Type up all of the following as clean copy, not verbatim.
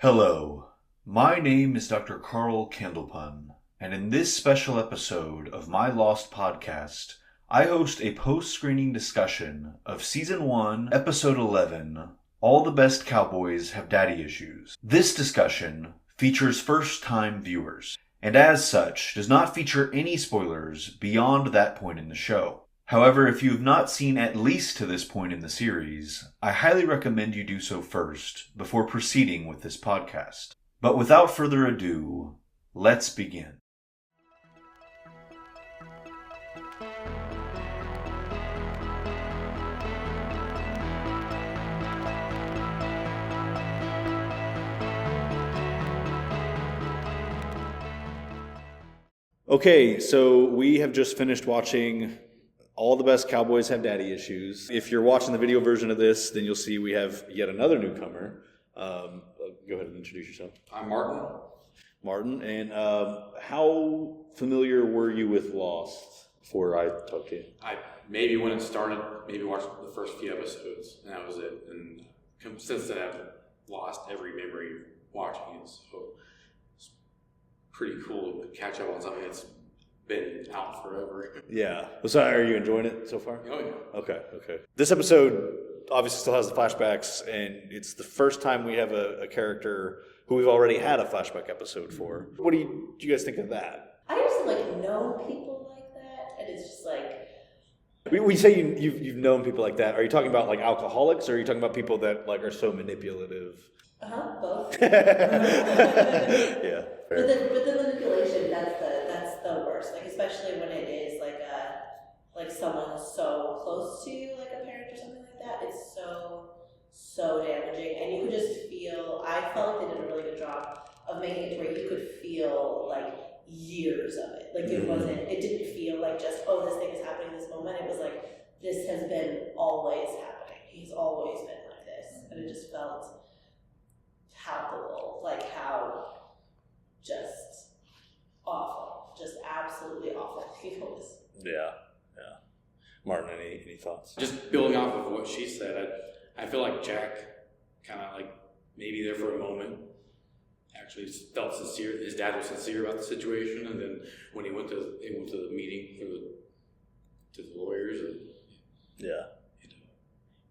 Hello, my name is Dr. Carl Candlepun, and in this special episode of My Lost Podcast, I host a post-screening discussion of Season 1, Episode 11, All the Best Cowboys Have Daddy Issues. This discussion features first-time viewers, and as such, does not feature any spoilers beyond that point in the show. However, if you have not seen at least to this point in the series, I highly recommend you do so first before proceeding with this podcast. But without further ado, let's begin. Okay, so we have just finished watching All the Best Cowboys Have Daddy Issues. If you're watching the video version of this, then you'll see we have yet another newcomer. Go ahead and introduce yourself. I'm Martin. Martin, and how familiar were you with Lost before I talked to you? Maybe when it started, maybe watched the first few episodes, and that was it. And since then, I've lost every memory of watching it, so it's pretty cool to catch up on something that's been out forever. Yeah. So are you enjoying it so far? Oh, yeah. Okay. This episode obviously still has the flashbacks, and it's the first time we have a character who we've already had a flashback episode for. What do you guys think of that? I just know people like that, and it's just like... When you say you've known people like that, are you talking about like alcoholics, or are you talking about people that like are so manipulative? Both. Yeah. Fair. But the manipulation, that's the worst. Like, especially when it is like someone so close to you, like a parent or something like that. It's so damaging, and you could just feel. I felt like they did a really good job of making it to where you could feel like years of it. Like it didn't feel like just, oh, this thing is happening in this moment. It was like, this has been always happening. He's always been like this, and it just felt palpable, like how just awful, just absolutely awful he was. Yeah. Martin, any thoughts? Just building off of what she said, I feel like Jack kind of like maybe there for a moment actually felt sincere. His dad was sincere about the situation, and then when he went to the meeting to the lawyers, and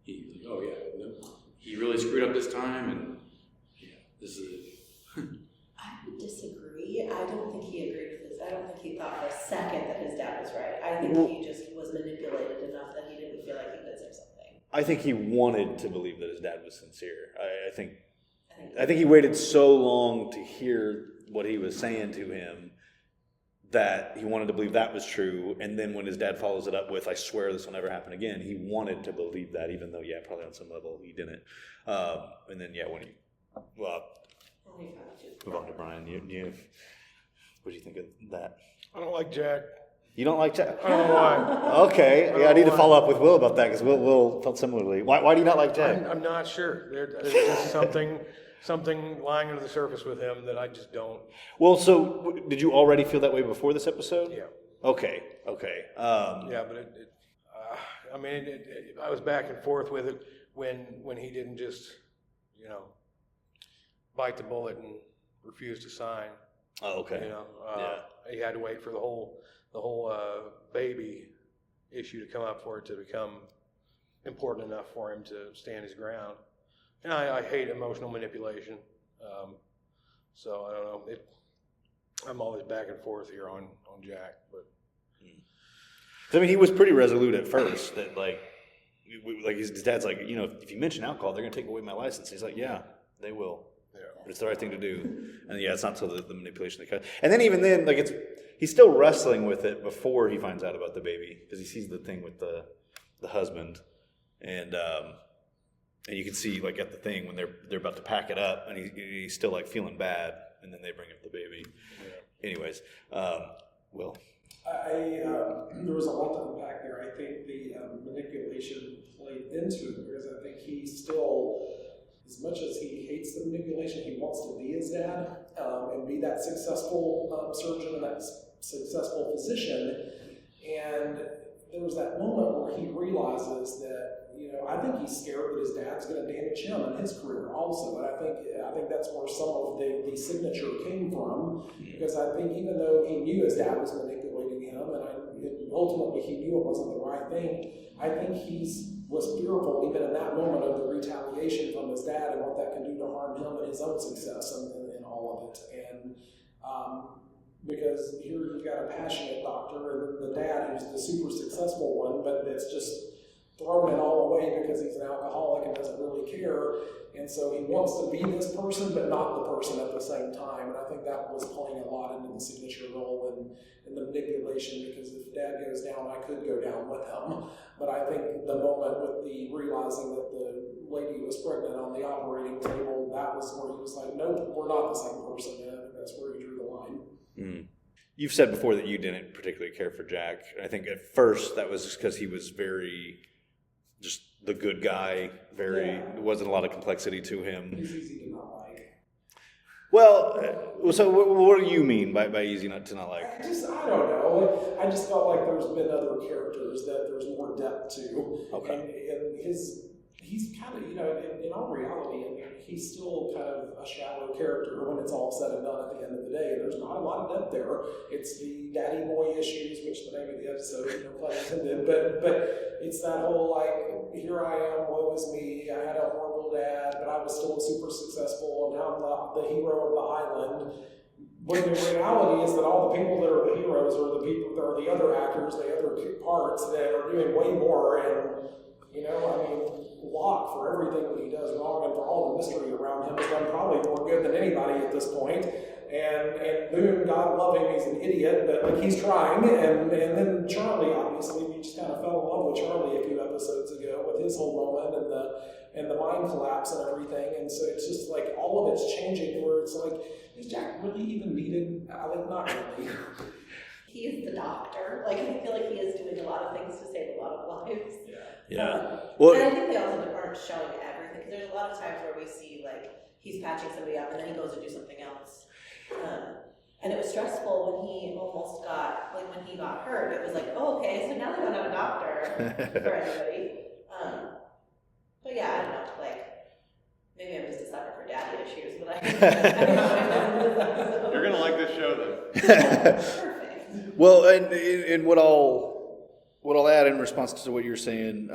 he was like, oh yeah, no, he really screwed up this time, and this is it. I would disagree. I don't think he agreed with this. I don't think he thought for a second that his dad was right. I think he just was manipulated enough that he didn't feel like he could say something. I think he wanted to believe that his dad was sincere. I think he waited so long to hear what he was saying to him that he wanted to believe that was true. And then when his dad follows it up with, I swear this will never happen again, he wanted to believe that, even though, probably on some level he didn't. And then, when he... Well, move on to Brian. You, what do you think of that? I don't like Jack. You don't like Jack? I don't know why. Okay. I need to follow up with Will about that, because Will felt similarly. Why do you not like Jack? I'm not sure. There's just something lying under the surface with him that I just don't. Well, so did you already feel that way before this episode? Yeah. Okay. But I was back and forth with it when he didn't just, bite the bullet and refuse to sign. Oh, okay. He had to wait for the whole baby issue to come up for it to become important enough for him to stand his ground. And I hate emotional manipulation. So I don't know. I'm always back and forth here on Jack, but. I mean, he was pretty resolute at first. That like his dad's like, if you mention alcohol, they're gonna take away my license. He's like, yeah, they will. Yeah. But it's the right thing to do. And it's not till the manipulation that comes. And then even then, he's still wrestling with it before he finds out about the baby, because he sees the thing with the husband, and you can see at the thing when they're about to pack it up, and he's still feeling bad, and then they bring up the baby. Yeah. Anyways, Will. There was a lot to unpack there. I think the manipulation played into it, because I think he still, as much as he hates the manipulation, he wants to be his dad and be that successful surgeon and that successful physician. And there was that moment where he realizes that I think he's scared that his dad's going to damage him and his career also. And I think that's where some of the signature came from, because I think even though he knew his dad was manipulating him, and ultimately he knew it wasn't the right thing, I think was fearful even in that moment of the retaliation from his dad and what that can do to harm him and his own success and all of it. And because here you've got a passionate doctor and then the dad who's the super successful one, but it's just throwing it all away because he's an alcoholic and doesn't really care. And so he wants to be this person, but not the person at the same time. And I think that was playing a lot into the signature role and the manipulation, because if dad goes down, I could go down with him. But I think the moment with the realizing that the lady was pregnant on the operating table, that was where he was like, nope, we're not the same person. And I think that's where he drew the line. Mm. You've said before that you didn't particularly care for Jack. I think at first that was just because he was very just the good guy. There wasn't a lot of complexity to him. He's easy to not like. Well, so what do you mean by easy not to not like? I don't know. I just felt like there's been other characters that there's more depth to. Okay. And he's kind of, in all reality, I mean, he's still kind of a shallow character when it's all said and done at the end of the day. There's not a lot of depth there. It's the daddy boy issues, which the name of the episode, no pun intended, but it's that whole here I am, woe is me, I had a horrible dad, but I was still super successful, and now I'm the hero of the island. When the reality is that all the people that are the heroes are the people that are the other actors, the other parts that are doing way more, and Walt, for everything that he does wrong and for all the mystery around him, has done probably more good than anybody at this point. And Boone, God love him, he's an idiot, but he's trying. And then Charlie, obviously, we just kind of fell in love with Charlie a few episodes ago with his whole moment and the mind collapse and everything. And so it's just like all of it's changing, where it's like, is Jack really even needed? Not really. He is the doctor. I feel like he is doing a lot of things to save a lot of lives. Yeah. And I think they also aren't showing everything, because there's a lot of times where we see he's patching somebody up and then he goes to do something else. And it was stressful when he almost got, when he got hurt. It was like, oh, okay, so now they don't have a doctor for anybody. But yeah, I don't know, maybe I'm just a sucker for daddy issues, but You're gonna like this show then. Perfect. Well, and what I'll add in response to what you're saying,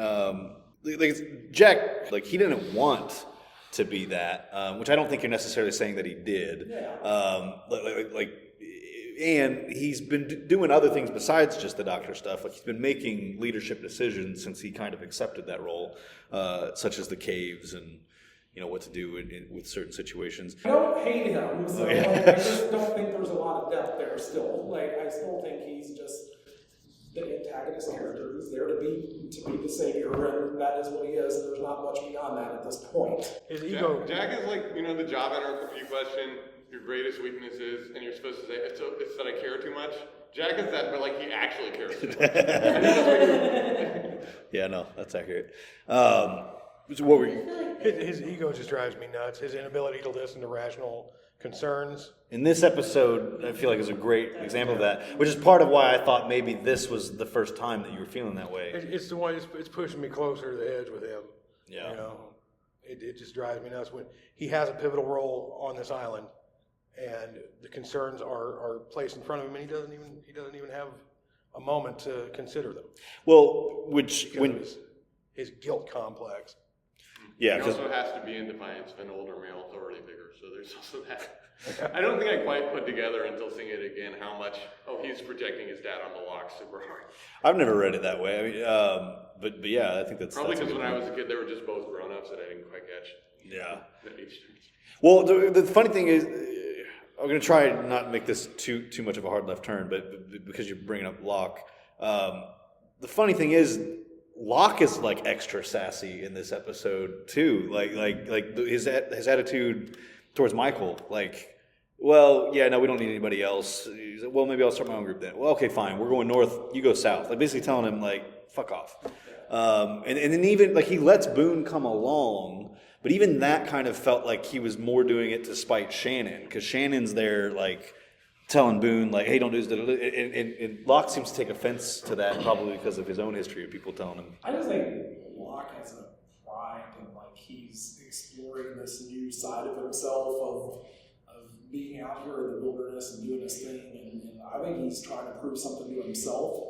Jack, he didn't want to be that, which I don't think you're necessarily saying that he did. Yeah. And he's been doing other things besides just the doctor stuff. He's been making leadership decisions since he kind of accepted that role, such as the caves and what to do with certain situations. I don't hate him, so I just don't think there's a lot of depth there still. I still think he's just the antagonist character who's there to be the savior, and that is what he is. There's not much beyond that at this point. His ego. Jack is the job interview question, your greatest weakness is, and you're supposed to say, it's that I care too much. Jack is that, but he actually cares too much. Yeah, no, that's accurate. So what were you? His ego just drives me nuts. His inability to listen to rational concerns. In this episode, I feel like is a great example of that, which is part of why I thought maybe this was the first time that you were feeling that way. It's the one. It's pushing me closer to the edge with him. Yeah. It just drives me nuts when he has a pivotal role on this island, and the concerns are placed in front of him, and he doesn't even have a moment to consider them. Well, his guilt complex. Yeah, he also has to be in defiance of an older male authority figure, so there's also that. I don't think I quite put together until seeing it again how much he's projecting his dad on the lock super hard. I've never read it that way. But yeah, I think that's probably because when I was a kid, they were just both grown-ups that I didn't quite catch. Yeah. The age. Well, the funny thing is, I'm going to try not to make this too much of a hard left turn, but because you're bringing up Locke, the funny thing is, Locke is extra sassy in this episode too. His attitude towards Michael, well, yeah, no, we don't need anybody else. He's like, well, maybe I'll start my own group then. Well, okay, fine. We're going north. You go south. Basically telling him fuck off. And then even he lets Boone come along, but even that kind of felt like he was more doing it to spite Shannon, because Shannon's there telling Boone, like, hey, don't do this. And Locke seems to take offense to that, probably because of his own history of people telling him. I just think Locke has a pride and like he's exploring this new side of himself of being out here in the wilderness and doing his thing, and I think he's trying to prove something to himself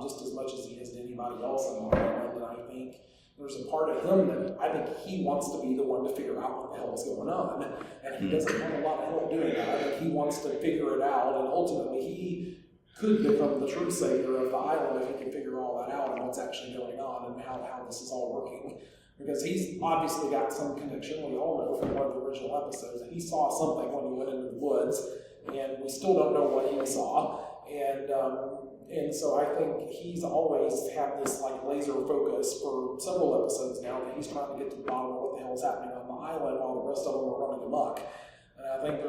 just as much as he is to anybody else on the island. And I think there's a part of him that I think he wants to be the one to figure out what the hell is going on, and he doesn't want a lot of help doing that. I think he wants to figure it out, and ultimately he could become the true savior of the island if he can figure all that out and what's actually going on and how this is all working. Because he's obviously got some connection, we all know from one of the original episodes. He saw something when he went into the woods, and we still don't know what he saw. And so I think he's always had this like laser focus for several episodes now that he's trying to get to the bottom of what the hell is happening on the island while the rest of them are running amok. And I think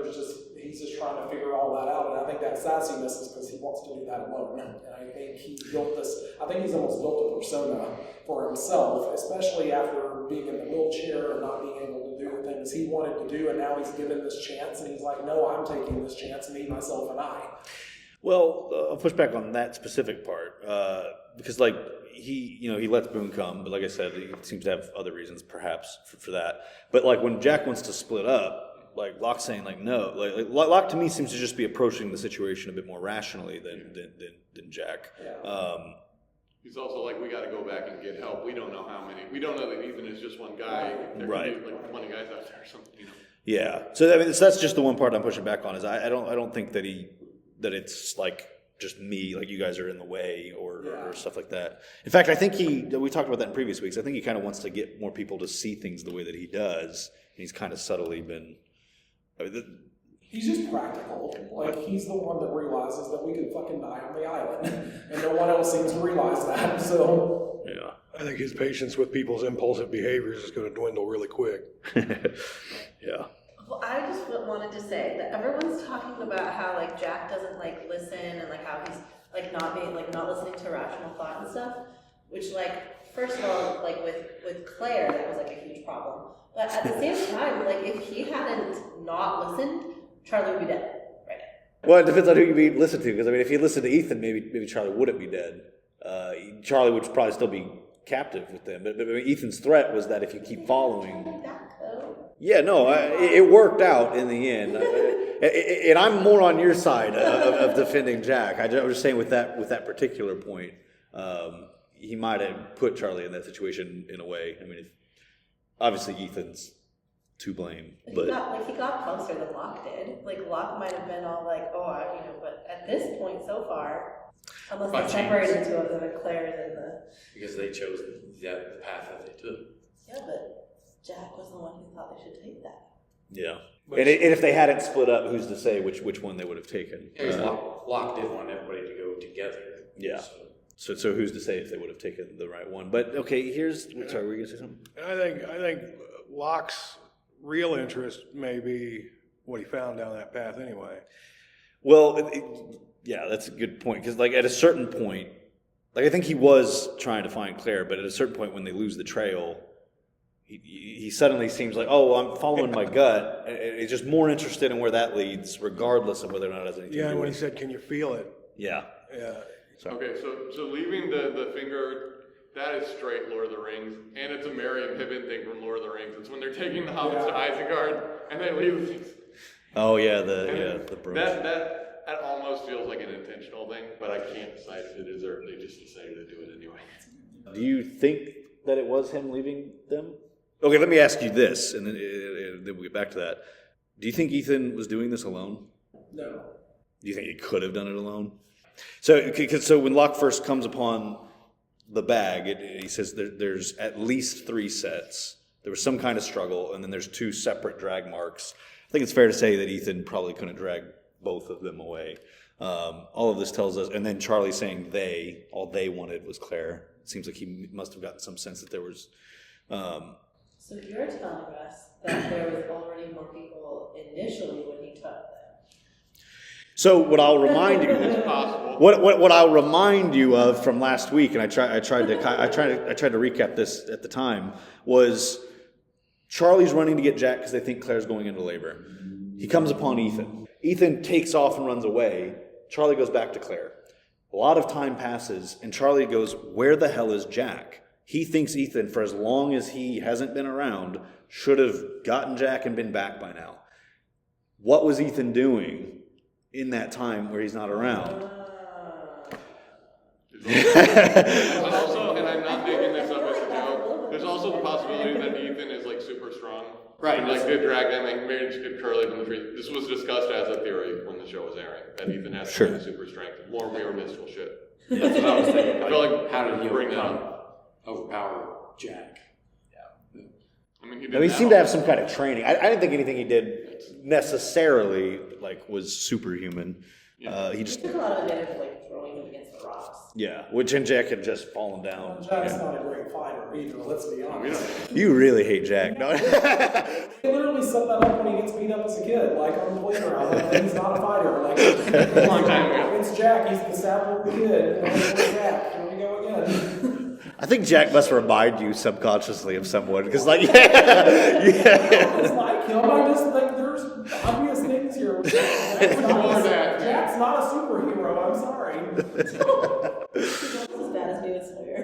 he's just trying to figure all that out. And I think that sassiness is because he wants to do that alone. And I think he's almost built a persona for himself, especially after being in the wheelchair and not being able to do the things he wanted to do. And now he's given this chance, and he's like, no, I'm taking this chance, me, myself, and I. Well, I'll push back on that specific part because, like, he lets Boone come, but like I said, he seems to have other reasons, perhaps, for that. But like when Jack wants to split up, like Locke's saying, like, no, like Locke to me seems to just be approaching the situation a bit more rationally than Jack. Yeah. He's also like, we got to go back and get help. We don't know how many. We don't know that Ethan is just one guy. There right. could be like 20 guys out there or something. Yeah. So I mean, that's just the one part I'm pushing back on. Is I don't think that it's like just me, like you guys are in the way or stuff like that. In fact, I think we talked about that in previous weeks. I think he kind of wants to get more people to see things the way that he does. And he's kind of subtly been. He's just practical. Like, he's the one that realizes that we could fucking die on the island. And no one else seems to realize that, so. Yeah. I think his patience with people's impulsive behaviors is going to dwindle really quick. Yeah. Well, I just wanted to say that everyone's talking about how, like, Jack doesn't, like, listen and, like, how he's, like, not listening to rational thought and stuff, which, like, first of all, like, with Claire, that was, like, a huge problem. But at the same time, like, if he hadn't not listened, Charlie would be dead right now. Well, it depends on who you mean listen to, because I mean, if you listen to Ethan, maybe Charlie wouldn't be dead. Charlie would probably still be captive with them. But Ethan's threat was that if you keep following, Like that, though. yeah, no, it worked out in the end, and I'm more on your side of defending Jack. I was just saying with that particular point, he might have put Charlie in that situation in a way. I mean, obviously Ethan's to blame, but he got closer than Locke did. Like, Locke might have been all like, but at this point so far, unless they separated two of them and Claire's in the... Because they chose the path that they took. Yeah, but Jack was the one who thought they should take that. yeah. And if they hadn't split up, who's to say which one they would have taken? Yeah, Locke did want everybody to go together. Yeah. So who's to say if they would have taken the right one? But okay, sorry, were you gonna say something? I think Locke's real interest may be what he found down that path anyway. Well, yeah, that's a good point, because like at a certain point, like I think he was trying to find Claire, but at a certain point when they lose the trail, he suddenly seems like, I'm following my gut. And he's just more interested in where that leads, regardless of whether or not it has anything to do with it. Yeah, and when he said, "Can you feel it?" Yeah. Yeah. Okay, so leaving the finger, that is straight Lord of the Rings, and it's a Merry and Pippin thing from Lord of the Rings. It's when they're taking the hobbits to Isengard, and they leave the things. Oh yeah, the brooch. That almost feels like an intentional thing, but I can't decide if it is or if they just decided to do it anyway. Do you think that it was him leaving them? Okay, let me ask you this, and then we'll get back to that. Do you think Ethan was doing this alone? No. Do you think he could have done it alone? So when Locke first comes upon the bag, he says there's at least 3 sets. There was some kind of struggle, and then there's 2 separate drag marks. I think it's fair to say that Ethan probably couldn't drag both of them away. All of this tells us, and then Charlie saying all they wanted was Claire. It seems like he must have gotten some sense that there was... So you're telling us that there was already more people initially when he took them. So what I'll remind you, It's possible. what I'll remind you of from last week, and I tried to recap this at the time, was Charlie's running to get Jack because they think Claire's going into labor. He comes upon Ethan. Ethan takes off and runs away. Charlie goes back to Claire. A lot of time passes, and Charlie goes, where the hell is Jack? He thinks Ethan, for as long as he hasn't been around, should have gotten Jack and been back by now. What was Ethan doing in that time where he's not around? There's also, and I'm not making this up as a joke, there's also the possibility that Ethan is like super strong. Right. And like did drag them and managed to get Curly from the tree. This was discussed as a theory when the show was airing, that Ethan has Sure. kind of super strength, more mirror mystical shit. That's what I was thinking. I feel like how did he bring that overpower Jack? I mean, Now, he seemed to have some kind of training. I didn't think anything he did necessarily was superhuman. He just took a lot of advantage of throwing him against the rocks. which and Jack had just fallen down. Jack's not a great fighter either, let's be honest. You really hate Jack, no? He literally set that up when he gets beat up as a kid, on the playground. He's not a fighter. a long time ago. It's Jack, he's the saddle kid. Jack, here we go again. I think Jack must remind you subconsciously of someone, because It's like him, I just think there's obvious things here. Jack's not a superhero, I'm sorry. He's almost as bad as me with Sawyer.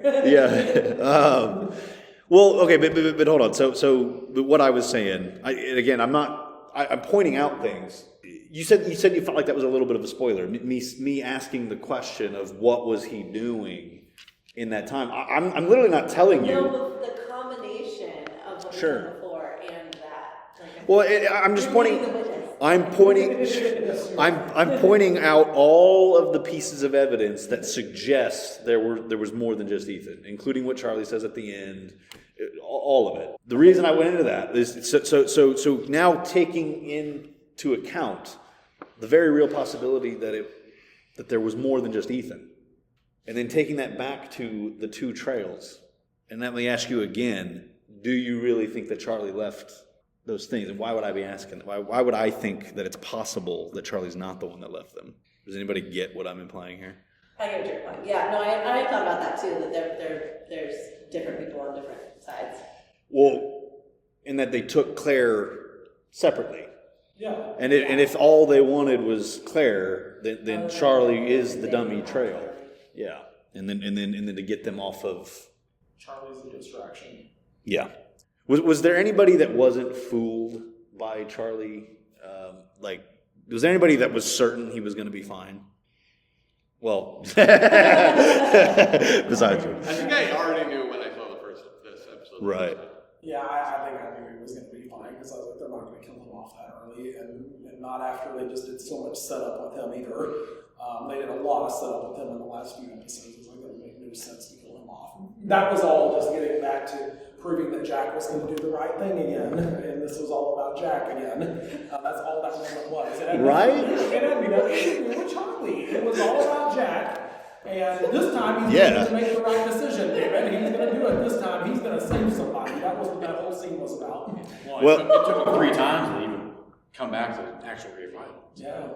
Well, okay, but hold on. So what I was saying, I'm pointing out things. You said you felt like that was a little bit of a spoiler. Me asking the question of what was he doing in that time. I'm literally not telling you. No, but the combination of what Sure. he did before and that. Well, I'm just You're pointing. being the witness. I'm pointing out all of the pieces of evidence that suggest there was more than just Ethan, including what Charlie says at the end, all of it. The reason I went into that is so now taking into account the very real possibility that there was more than just Ethan, and then taking that back to the two trails. And let me ask you again: do you really think that Charlie left those things? And why would I be asking? Why would I think that it's possible that Charlie's not the one that left them? Does anybody get what I'm implying here? I get what you're implying. Yeah, no, I thought about that too, that there's different people on different sides. Well, in that they took Claire separately. Yeah. And if all they wanted was Claire, then Charlie is the dummy trail. Yeah. And then to get them off of Charlie's a distraction. Yeah. Was there anybody that wasn't fooled by Charlie? Was there anybody that was certain he was going to be fine? Well, besides you. I think I already knew when I saw this episode. Right. Yeah, I think I knew he was going to be fine because I was like, they're not going to kill him off that early, and not after they just did so much setup with him either. They did a lot of setup with him in the last few episodes. It was like, that would make no sense to kill him off. That was all just getting back to proving that Jack was going to do the right thing again, and this was all about Jack again. That's all that moment was. Right? It had nothing to do with Charlie. It was all about Jack, and this time he's going to make the right decision, David. He's going to do it this time. He's going to save somebody. That was what that whole scene was about. Well, it took him 3 times to even come back to actual great fight. Yeah.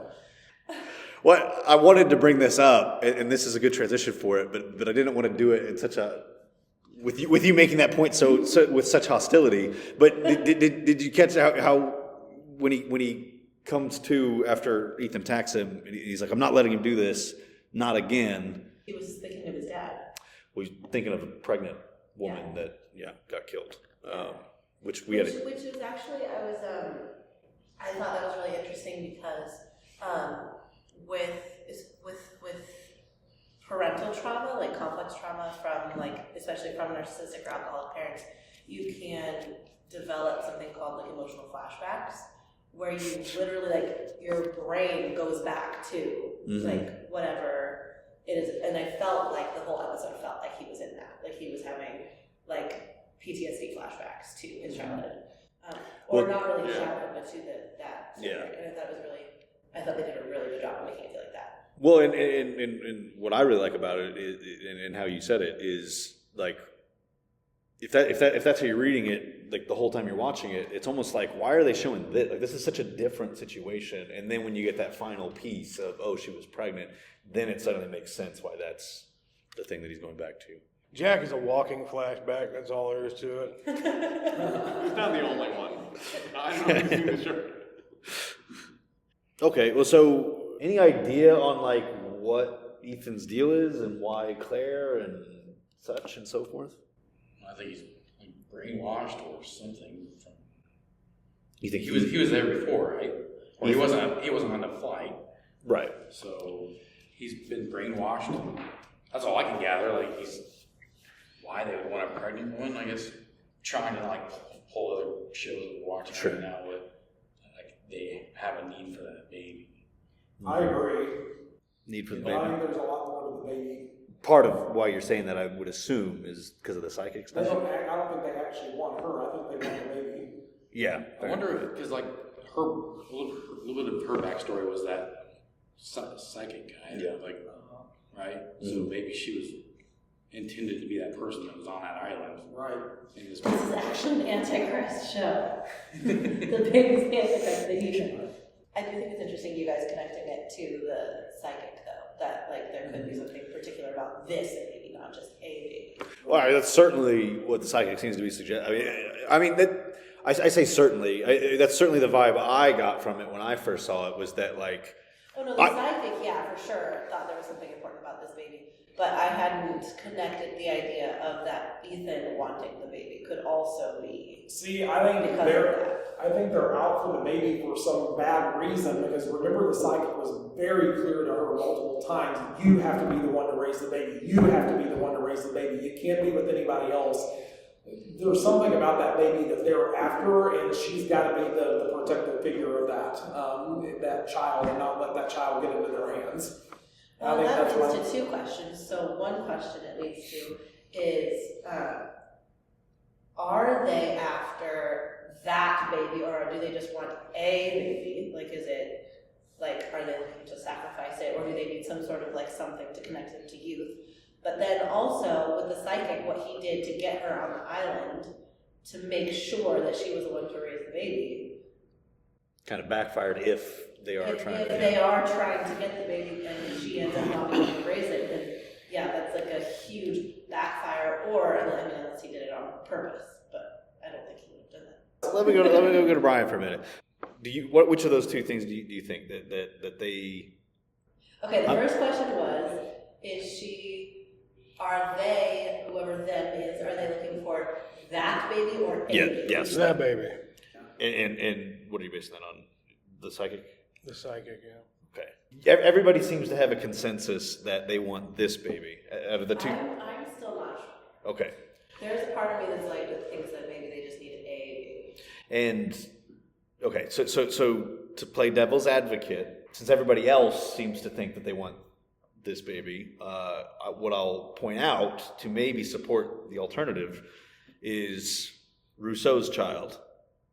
Well, I wanted to bring this up, and this is a good transition for it, but I didn't want to do it in such a with you making that point so with such hostility. But did you catch how when he comes to after Ethan attacks him, and he's like, "I'm not letting him do this, not again." He was thinking of his dad. Well, he's thinking of a pregnant woman that got killed, which was actually I thought that was really interesting because with parental trauma, like complex trauma from especially from narcissistic or alcoholic parents, you can develop something called emotional flashbacks, where you literally your brain goes back to whatever it is. And I felt like the whole episode felt like he was in that, like he was having PTSD flashbacks to his childhood, not really his childhood, but to that. And I thought they did a really good job of making it feel like that. Well, and what I really like about it is, and how you said it is if that's how you're reading it, the whole time you're watching it, it's almost like, why are they showing this? This is such a different situation. And then when you get that final piece of, oh, she was pregnant, then it suddenly makes sense why that's the thing that he's going back to. Jack is a walking flashback. That's all there is to it. He's not the only one. I don't know if you've seen the shirt. Okay, well, so any idea on like what Ethan's deal is and why Claire and such and so forth? I think he's brainwashed or something. You think He was there before, right? Or he wasn't on the flight. Right. So he's been brainwashed. That's all I can gather. Like why they would want a pregnant woman. I guess trying to like pull other shows that we're watching right now, but like they have a need for that baby. I agree. Need for the I baby. think there's a lot more to the baby. Part of why you're saying that, I would assume, is because of the psychic I stuff. don't think they actually want her. I think they want the baby. Yeah. I wonder if, because like a little bit of her backstory was that psychic guy. Yeah. Like, right? So maybe she was intended to be that person that was on that island. Right. In this This is actually an Antichrist show. The baby's the Antichrist that you know. I do think it's interesting you guys connecting it to the psychic, though. That, like, there could be something particular about this baby, not just a baby. Well, I mean, that's certainly what the psychic seems to be suggesting. I mean that. I say certainly. That's certainly the vibe I got from it when I first saw it. Was that like? Oh no, the psychic, yeah, for sure, thought there was something important about this baby. But I hadn't connected the idea of that Ethan wanting the baby could also be. See, I think they're out for the baby for some bad reason, because remember the psychic was very clear to her multiple times, you have to be the one to raise the baby. You have to be the one to raise the baby. You can't be with anybody else. There's something about that baby that they're after, and she's got to be the protective figure of that child, and not let that child get into their hands. Well, that leads to two questions. So one question it leads to is, are they after that baby, or do they just want a baby? Like, is it, like, are they looking to sacrifice it, or do they need some sort of, like, something to connect them to youth? But then also, with the psychic, what he did to get her on the island to make sure that she was the one to raise the baby. Kind of backfired if they are trying. If they are trying to get the baby and she ends up not being able to raise it, then yeah, that's like a huge backfire. Or I mean, unless he did it on purpose, but I don't think he would have done that. Let me go to Brian for a minute. Which of those two things do you think that they? Okay, the first question was: are they, whoever them is, are they looking for that baby or a baby? Yes, that baby. And what are you basing that on? The psychic? The psychic, yeah. Okay. Everybody seems to have a consensus that they want this baby. Out of the two. I'm still not sure. Okay. There's a part of me that's like that thinks that maybe they just need a baby. And okay, so to play devil's advocate, since everybody else seems to think that they want this baby, what I'll point out to maybe support the alternative is Rousseau's child.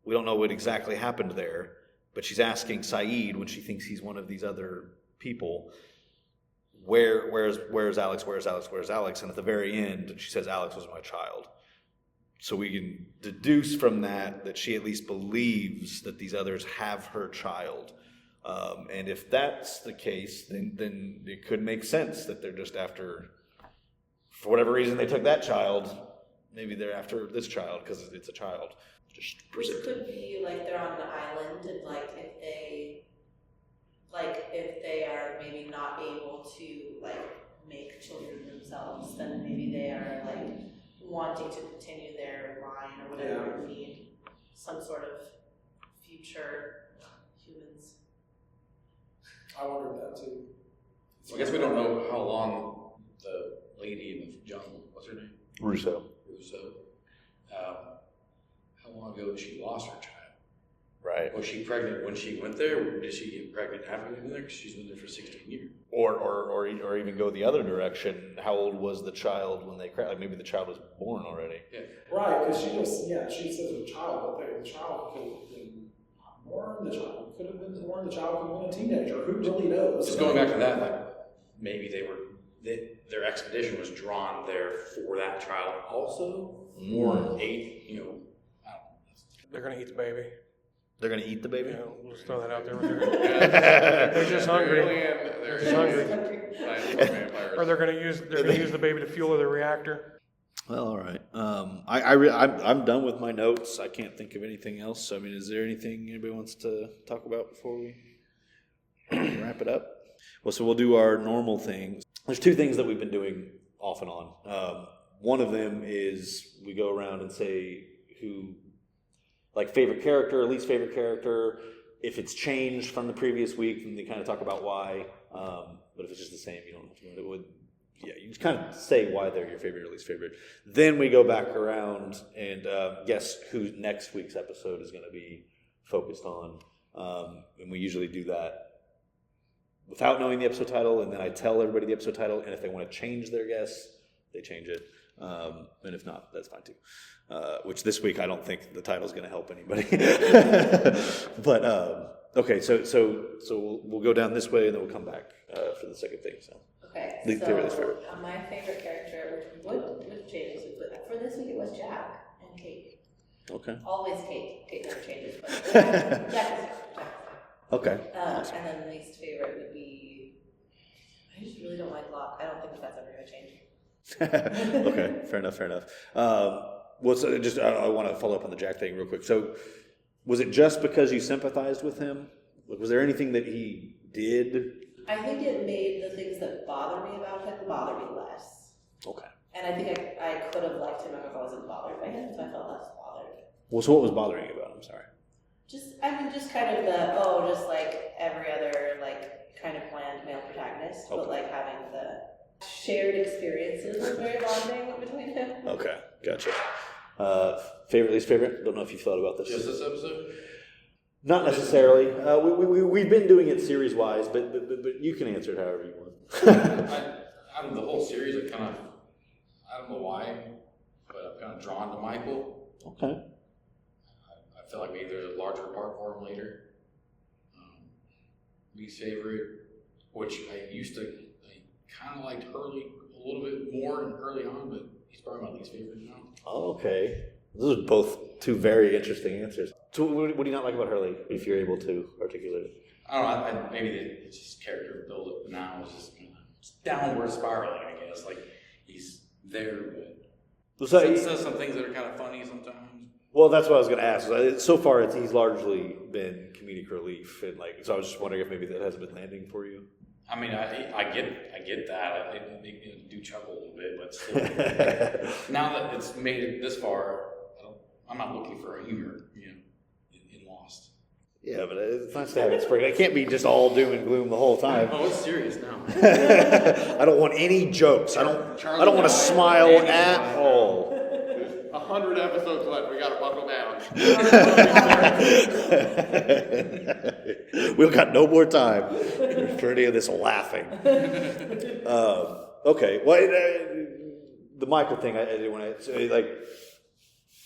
We don't know what exactly happened there, but she's asking Saeed when she thinks he's one of these other people, where's Alex, where's Alex, where's Alex? And at the very end, she says, Alex was my child. So we can deduce from that she at least believes that these others have her child. And if that's the case, then it could make sense that they're just after, for whatever reason they took that child, maybe they're after this child because it's a child. Which could be like they're on the island, and like if they are maybe not able to like make children themselves, then maybe they are like wanting to continue their line or whatever and need some sort of future humans. I wondered that too. So I guess we don't know how long the lady in the jungle, what's her name? Rousseau. How long ago she lost her child? Right. Was she pregnant when she went there, or did she get pregnant after they went there? Because she's been there for 16 years. Or even go the other direction. How old was the child when they crashed? Like maybe the child was born already. Yeah. Right, because she says a child, but the child could have been born, the child could have been born, the child could have been a teenager. Who really knows? Just going back to that, like maybe their expedition was drawn there for that child also, or They're gonna eat the baby. They're going to eat the baby? Yeah, we'll just throw that out there. They're just hungry. They're just hungry. Or they're gonna use the baby to fuel the reactor. Well, all right. I'm done with my notes. I can't think of anything else. I mean, is there anything anybody wants to talk about before we? wrap it up. Well, so we'll do our normal things. There's two things that we've been doing off and on. One of them is we go around and say who, like, favorite character, least favorite character. If it's changed from the previous week, then they kind of talk about why. But if it's just the same, you don't have to go into it. Yeah, you just kind of say why they're your favorite or least favorite. Then we go back around and guess who next week's episode is going to be focused on. And we usually do that without knowing the episode title, and then I tell everybody the episode title, and if they want to change their guess, they change it. And if not, that's fine too. Which this week I don't think the title's going to help anybody. But okay, so we'll go down this way, and then we'll come back for the second thing. So. Okay, Least so favorite. my favorite character, which changes, but for this week it was Jack and Kate. Okay. Always Kate. Kate never changes, but Jack is Jack. Okay. And then least favorite would be, I just really don't like Locke. I don't think that's ever going to change. Okay, fair enough. Well, so just I want to follow up on the Jack thing real quick. So, was it just because you sympathized with him? Like, was there anything that he did? I think it made the things that bother me about him bother me less. Okay. And I think I could have liked him if I wasn't bothered by him, so I felt less bothered. Well, so what was bothering you about him? Sorry. Just kind of just like every other, like, kind of bland male protagonist, Okay. but like having the shared experiences was very bonding between them. Okay, gotcha. Favorite, least favorite? Don't know if you thought about this. Just this episode? Not necessarily. We've been doing it series wise, but you can answer it however you want. Out of the whole series, I don't know why, but I'm kind of drawn to Michael. Okay. I feel like maybe there's a larger part for him later. Least favorite, which I kind of liked Hurley a little bit more early on, but he's probably my least favorite now. Okay. Those are both two very interesting answers. So what do you not like about Hurley, if you're able to articulate it? I don't know, maybe it's just character build up now is just kind of downward spiraling, I guess. Like, he's there, but he says some things that are kind of funny sometimes. Well, that's what I was going to ask. So far, he's largely been comedic relief, and so I was just wondering if maybe that hasn't been landing for you. I mean, I get that. I do chuckle a little bit, but still, now that it's made it this far, I'm not looking for a humor, in Lost. Yeah, but it's nice to have it spring. It can't be just all doom and gloom the whole time. Oh, it's serious now. I don't want any jokes. I don't want to smile at all. 100 episodes left. We got to buckle down. We've got no more time for any of this laughing. Okay. Well, the Michael thing, I didn't want to say, like,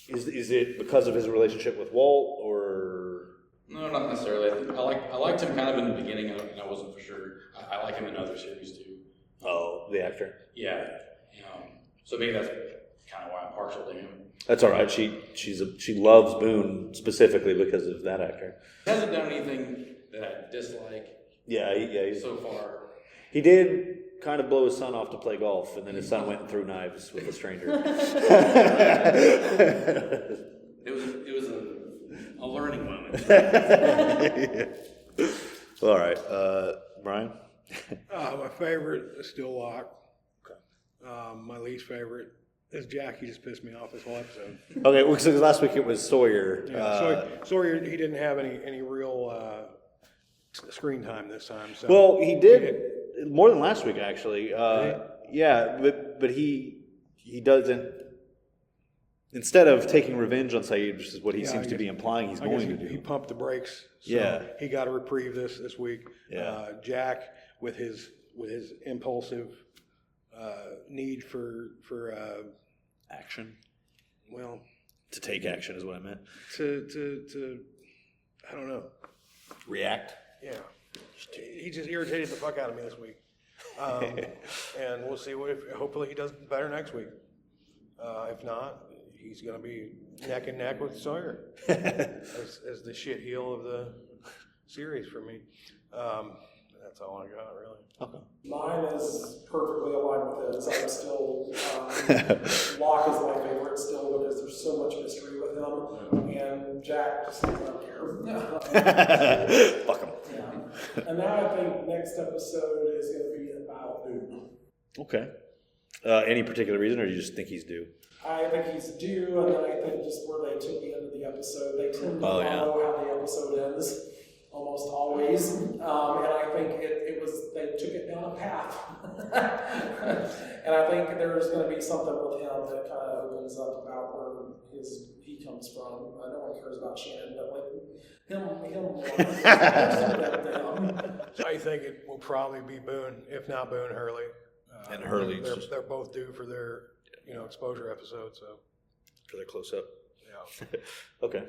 is it because of his relationship with Walt, or? No, not necessarily. I liked him kind of in the beginning, and I wasn't for sure. I like him in other series too. Oh, the actor. Yeah. So maybe that's kind of why I'm partial to him. That's all right. She loves Boone specifically because of that actor. He hasn't done anything that I dislike. Yeah. So far. He did kind of blow his son off to play golf, and then his son went and threw knives with a stranger. It was a learning moment. All right, Brian. My favorite is still Locke. Okay. My least favorite is Jack. He just pissed me off this whole episode. Okay, well, because last week it was Sawyer. Yeah, Sawyer, he didn't have any real screen time this time. So well, he did more than last week, actually. Yeah, but he doesn't. Instead of taking revenge on Saeed, which is what he seems to be implying he's going to do. He pumped the brakes. So he got a reprieve this week. Yeah. Jack with his impulsive need for action. Well, to take action is what I meant. To I don't know. React. Yeah. He just irritated the fuck out of me this week. And we'll see hopefully he does better next week. If not, he's going to be neck and neck with Sawyer as the shit heel of the series for me. That's all I got, really. Okay. Mine is perfectly aligned with his. I'm still, Locke is my favorite still because there's so much mystery with him. And Jack just, I don't care. Fuck him. Yeah. And now I think next episode is going to be about Boone. Okay. Any particular reason, or you just think he's due? I think he's due, and then I think just where they took the end of the episode, they tend to follow how the episode ends, almost always. And I think it was, they took it down a path. And I think there's going to be something with him that kind of opens up about where he comes from. No one cares about Shannon, but like I think it will probably be Boone, if not Boone, Hurley. And Hurley's they're both due for their exposure episode, so for their close up. Yeah. Okay.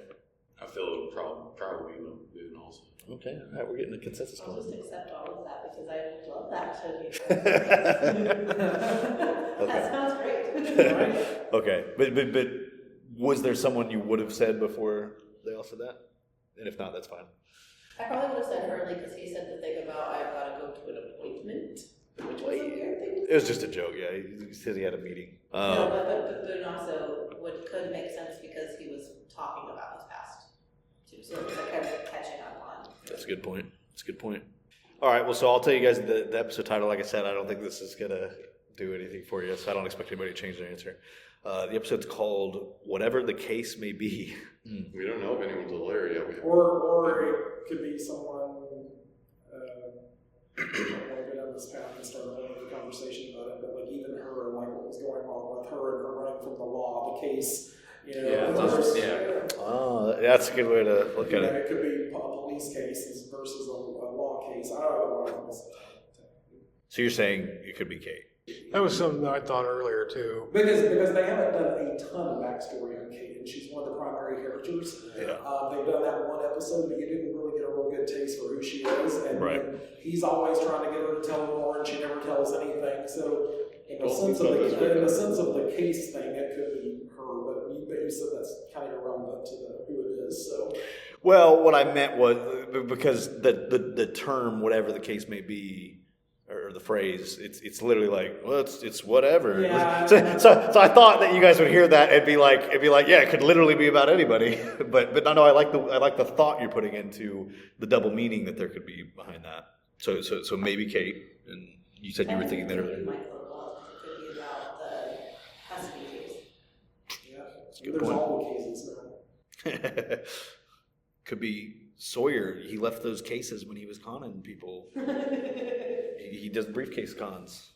I feel it would probably be Boone also. Okay. All right, we're getting a consensus I'll going. just accept all of that because I love that show. Okay. That sounds great. Okay, but was there someone you would have said before they all said that? And if not, that's fine. I probably would have said Hurley because he said the thing about I've got to go to an appointment, which was a weird thing to say. It was just a joke. Yeah, he said he had a meeting. No, but Boone also could make sense because he was talking about his past too, so it was like kind of catching up on. That's a good point. That's a good point. All right, well, so I'll tell you guys the episode title. Like I said, I don't think this is gonna do anything for you, so I don't expect anybody to change their answer. The episode's called "Whatever the Case May Be." We don't know if anyone's a lawyer yet. Or it could be someone going down this path and start a conversation about it, but like even her and like what was going on with her and her running from the law, the case, Oh, that's a good way to look at it. It could be a police case versus a law case. I don't know what it was. So you're saying it could be Kate? that was something that I thought earlier too. Because they haven't done a ton of backstory on Kate, and she's one of the primary characters. Yeah. They've done that one episode, but you didn't really get a real good taste for who she is. And Right. he's always trying to get her to tell more, and she never tells anything. So, in the Well, sense so of this way- the case thing, it could be her. But you said that's kind of irrelevant to who it is. So, Well, what I meant was because the term, whatever the case may be, or the phrase, it's literally like, well, it's whatever. Yeah. So I thought that you guys would hear that and be like, yeah, it could literally be about anybody. but no, I like the thought you're putting into the double meaning that there could be behind that. So maybe Kate, and you said you were thinking that earlier. It could be about the custody case. yeah, a good there's point. all the cases now. Could be Sawyer. He left those cases when he was conning people. He does briefcase cons.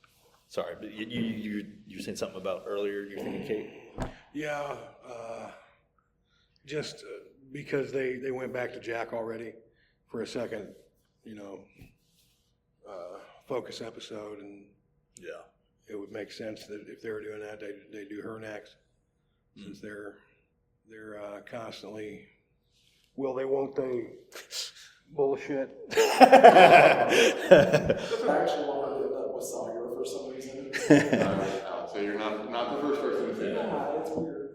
Sorry, but you were saying something about earlier. You're thinking Kate. Yeah, just because they went back to Jack already for a second, focus episode, and Yeah. it would make sense that if they were doing that, they do her next, since they're constantly, will they, won't they, bullshit. I actually want to do that with Sawyer for some reason. So you're not the first person to say that. Yeah, it's weird.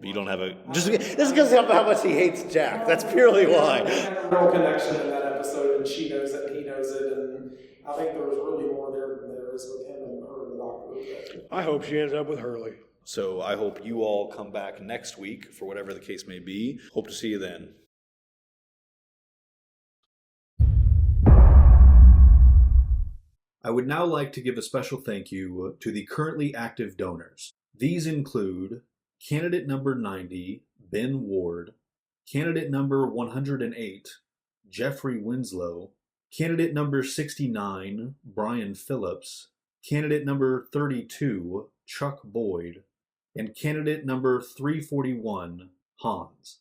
You don't have a just because of how much he hates Jack. That's purely why. They had a real connection in that episode, and she knows it, and he knows it, and I think there was really more there than there is with him and her and the doctor. I hope she ends up with Hurley. So I hope you all come back next week for whatever the case may be. Hope to see you then. I would now like to give a special thank you to the currently active donors. These include candidate number 90, Ben Ward, candidate number 108, Jeffrey Winslow, candidate number 69, Brian Phillips, candidate number 32, Chuck Boyd, and candidate number 341, Hans.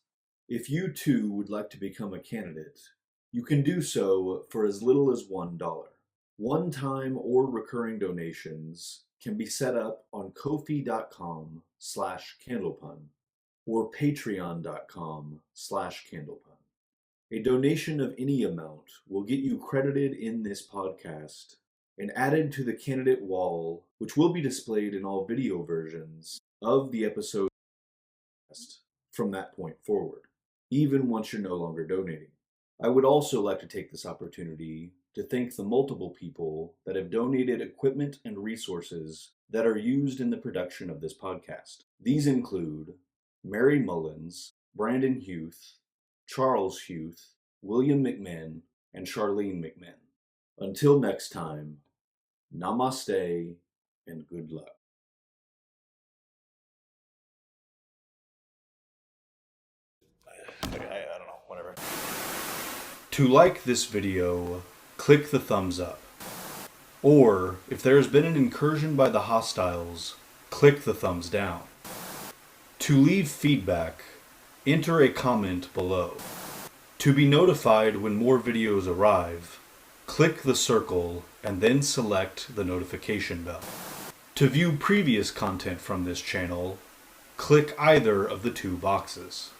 If you too would like to become a candidate, you can do so for as little as $1. One-time or recurring donations can be set up on Ko-fi.com/candlepun or Patreon.com/candlepun. A donation of any amount will get you credited in this podcast and added to the candidate wall, which will be displayed in all video versions of the episode from that point forward, even once you're no longer donating. I would also like to take this opportunity to thank the multiple people that have donated equipment and resources that are used in the production of this podcast. These include Mary Mullins, Brandon Huth, Charles Huth, William McMahon, and Charlene McMahon. Until next time, namaste and good luck. I don't know, whatever. To like this video, click the thumbs up. Or, if there has been an incursion by the hostiles, click the thumbs down. To leave feedback, enter a comment below. To be notified when more videos arrive, click the circle and then select the notification bell. To view previous content from this channel, click either of the two boxes.